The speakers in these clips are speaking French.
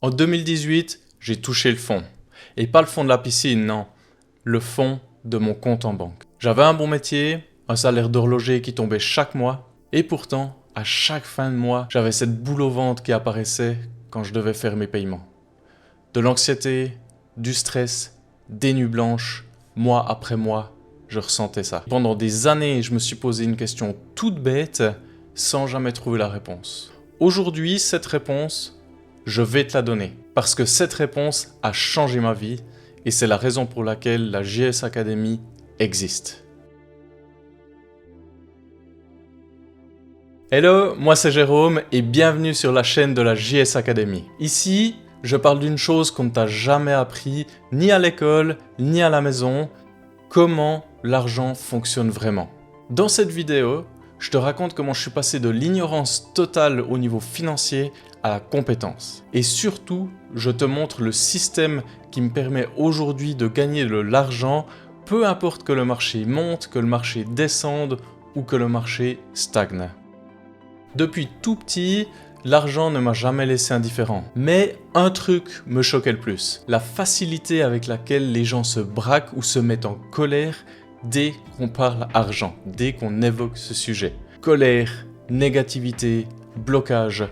En 2018, j'ai touché le fond. Et pas le fond de la piscine, non. Le fond de mon compte en banque. J'avais un bon métier, un salaire d'horloger qui tombait chaque mois. Et pourtant, à chaque fin de mois, j'avais cette boule au ventre qui apparaissait quand je devais faire mes paiements. De l'anxiété, du stress, des nuits blanches, mois après mois, je ressentais ça. Pendant des années, je me suis posé une question toute bête, sans jamais trouver la réponse. Aujourd'hui, cette réponse, je vais te la donner. Parce que cette réponse a changé ma vie, et c'est la raison pour laquelle la JS Academy existe. Hello, moi c'est Jérôme, et bienvenue sur la chaîne de la JS Academy. Ici, je parle d'une chose qu'on ne t'a jamais appris, ni à l'école, ni à la maison, comment l'argent fonctionne vraiment. Dans cette vidéo, je te raconte comment je suis passé de l'ignorance totale au niveau financier à la compétence. Et surtout, je te montre le système qui me permet aujourd'hui de gagner de l'argent, peu importe que le marché monte, que le marché descende ou que le marché stagne. Depuis tout petit, l'argent ne m'a jamais laissé indifférent. Mais un truc me choquait le plus. La facilité avec laquelle les gens se braquent ou se mettent en colère dès qu'on parle argent, dès qu'on évoque ce sujet. Colère, négativité, blocage,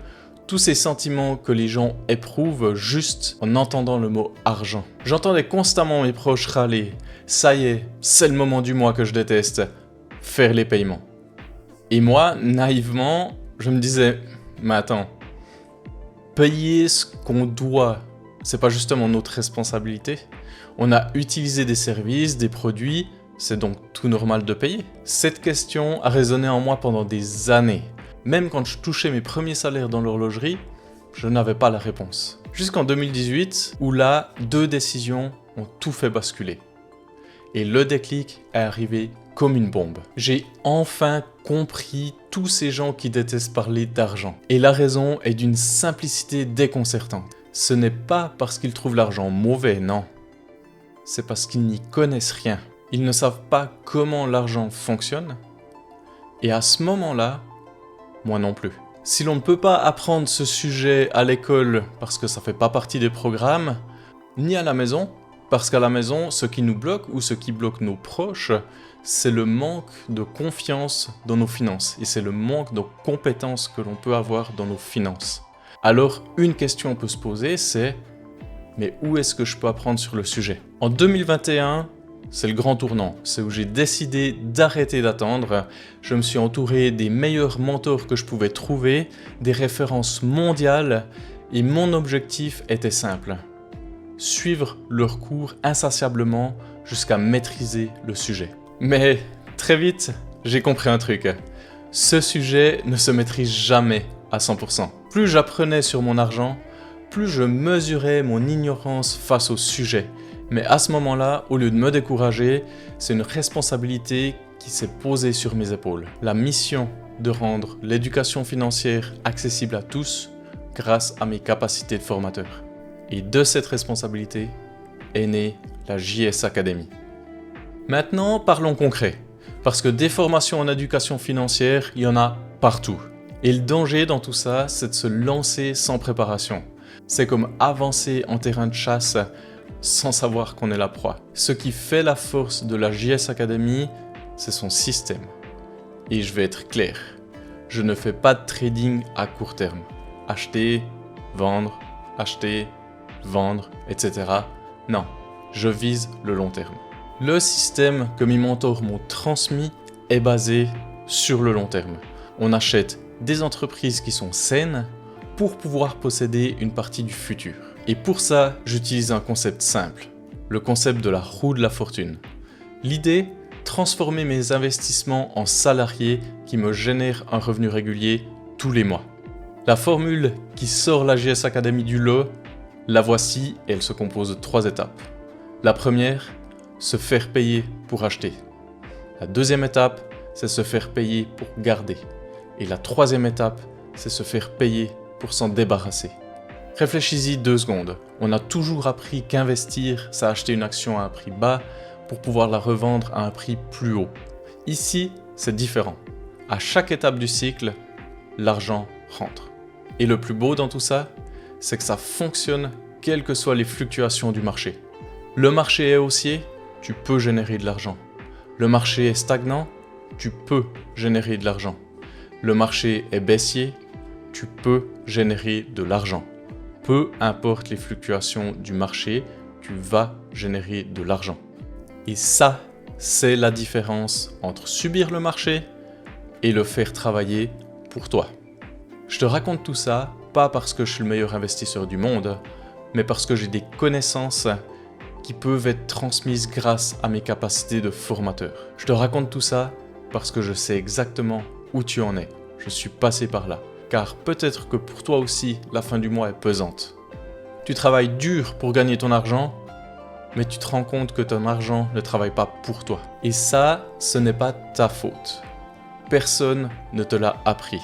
tous ces sentiments que les gens éprouvent juste en entendant le mot argent. J'entendais constamment mes proches râler. Ça y est, c'est le moment du mois que je déteste. Faire les paiements. Et moi, naïvement, je me disais, mais attends, payer ce qu'on doit, c'est pas justement notre responsabilité? On a utilisé des services, des produits, c'est donc tout normal de payer? Cette question a résonné en moi pendant des années. Même quand je touchais mes premiers salaires dans l'horlogerie, je n'avais pas la réponse. Jusqu'en 2018, où là, 2 décisions ont tout fait basculer. Et le déclic est arrivé comme une bombe. J'ai enfin compris tous ces gens qui détestent parler d'argent. Et la raison est d'une simplicité déconcertante. Ce n'est pas parce qu'ils trouvent l'argent mauvais, non. C'est parce qu'ils n'y connaissent rien. Ils ne savent pas comment l'argent fonctionne. Et à ce moment-là, moi non plus. Si l'on ne peut pas apprendre ce sujet à l'école parce que ça ne fait pas partie des programmes, ni à la maison, parce qu'à la maison, ce qui nous bloque ou ce qui bloque nos proches, c'est le manque de confiance dans nos finances et c'est le manque de compétences que l'on peut avoir dans nos finances. Alors, une question peut se poser, c'est mais où est-ce que je peux apprendre sur le sujet? En 2021, c'est le grand tournant, c'est où j'ai décidé d'arrêter d'attendre. Je me suis entouré des meilleurs mentors que je pouvais trouver, des références mondiales, et mon objectif était simple. Suivre leurs cours insatiablement jusqu'à maîtriser le sujet. Mais très vite, j'ai compris un truc. Ce sujet ne se maîtrise jamais à 100%. Plus j'apprenais sur mon argent, plus je mesurais mon ignorance face au sujet. Mais à ce moment-là, au lieu de me décourager, c'est une responsabilité qui s'est posée sur mes épaules. La mission de rendre l'éducation financière accessible à tous grâce à mes capacités de formateur. Et de cette responsabilité est née la JS Academy. Maintenant, parlons concret. Parce que des formations en éducation financière, il y en a partout. Et le danger dans tout ça, c'est de se lancer sans préparation. C'est comme avancer en terrain de chasse sans savoir qu'on est la proie. Ce qui fait la force de la JS Academy, c'est son système. Et je vais être clair, je ne fais pas de trading à court terme. Acheter, vendre, etc. Non, je vise le long terme. Le système que mes mentors m'ont transmis est basé sur le long terme. On achète des entreprises qui sont saines pour pouvoir posséder une partie du futur. Et pour ça, j'utilise un concept simple, le concept de la roue de la fortune. L'idée, transformer mes investissements en salariés qui me génèrent un revenu régulier tous les mois. La formule qui sort la JS Academy du lot, la voici et elle se compose de 3 étapes. La première, se faire payer pour acheter. La deuxième étape, c'est se faire payer pour garder. Et la troisième étape, c'est se faire payer pour s'en débarrasser. Réfléchis-y 2 secondes. On a toujours appris qu'investir, c'est acheter une action à un prix bas pour pouvoir la revendre à un prix plus haut. Ici, c'est différent. À chaque étape du cycle, l'argent rentre. Et le plus beau dans tout ça, c'est que ça fonctionne quelles que soient les fluctuations du marché. Le marché est haussier, tu peux générer de l'argent. Le marché est stagnant, tu peux générer de l'argent. Le marché est baissier, tu peux générer de l'argent. Peu importe les fluctuations du marché, tu vas générer de l'argent. Et ça, c'est la différence entre subir le marché et le faire travailler pour toi. Je te raconte tout ça, pas parce que je suis le meilleur investisseur du monde, mais parce que j'ai des connaissances qui peuvent être transmises grâce à mes capacités de formateur. Je te raconte tout ça parce que je sais exactement où tu en es. Je suis passé par là. Car peut-être que pour toi aussi, la fin du mois est pesante. Tu travailles dur pour gagner ton argent, mais tu te rends compte que ton argent ne travaille pas pour toi. Et ça, ce n'est pas ta faute. Personne ne te l'a appris.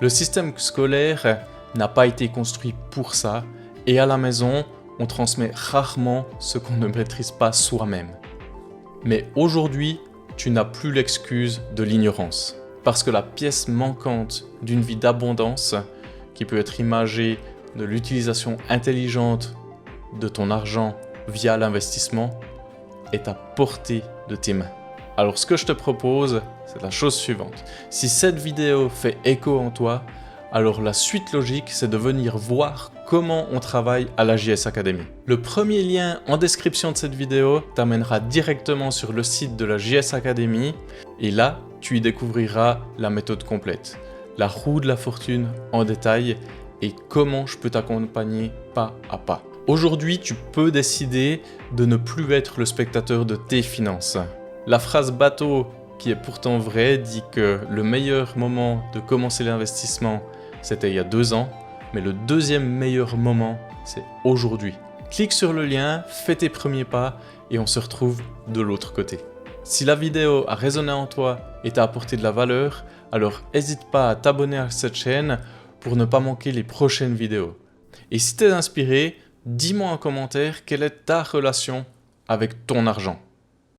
Le système scolaire n'a pas été construit pour ça, et à la maison, on transmet rarement ce qu'on ne maîtrise pas soi-même. Mais aujourd'hui, tu n'as plus l'excuse de l'ignorance. Parce que la pièce manquante d'une vie d'abondance, qui peut être imagée de l'utilisation intelligente de ton argent via l'investissement, est à portée de tes mains. Alors ce que je te propose, c'est la chose suivante. Si cette vidéo fait écho en toi, alors la suite logique, c'est de venir voir comment on travaille à la JS Academy. Le premier lien en description de cette vidéo t'amènera directement sur le site de la JS Academy et là, tu y découvriras la méthode complète, la roue de la fortune en détail et comment je peux t'accompagner pas à pas. Aujourd'hui, tu peux décider de ne plus être le spectateur de tes finances. La phrase bateau, qui est pourtant vraie, dit que le meilleur moment de commencer l'investissement, c'était il y a 2 ans, mais le deuxième meilleur moment, c'est aujourd'hui. Clique sur le lien, fais tes premiers pas et on se retrouve de l'autre côté. Si la vidéo a résonné en toi et t'a apporté de la valeur, alors n'hésite pas à t'abonner à cette chaîne pour ne pas manquer les prochaines vidéos. Et si t'es inspiré, dis-moi en commentaire quelle est ta relation avec ton argent.